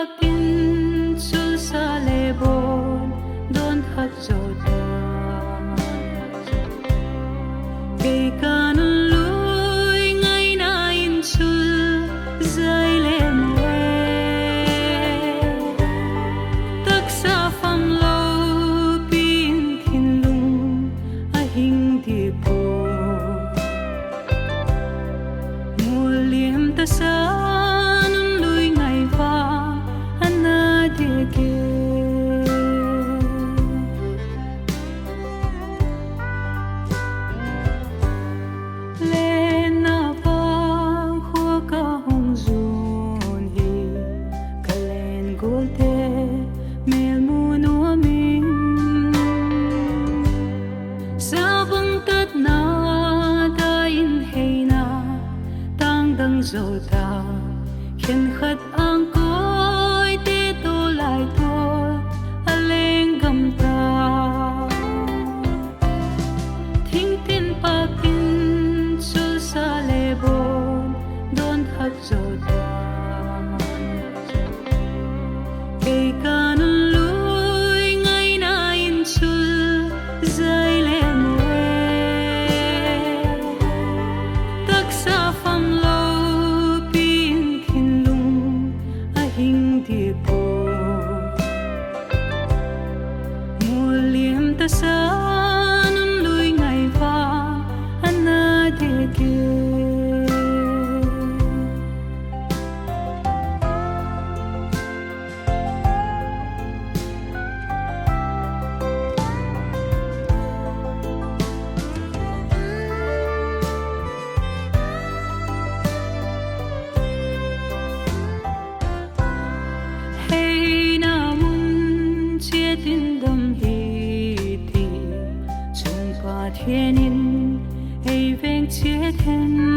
pakin sul sa lebon don khat zota kay kanun lui ngai na in sul zai lemwe tak sa pham lo pin khin lung a hing di po mul liam ta sa Lenna vangkhua ka hong zuan hi ka lenggualte melmu nuam sabang tatna dain Heina tang dang soltha Khenkhat angkawite to laitual zota kay kanun lui ngai na in sul zai lemwe tak sa pham lo pin khin lung a hing di po mul liam ta sa nun lui ngai va ana de ke Heina mun chia tin dam hi ti Chung Pathian in ei veng chia then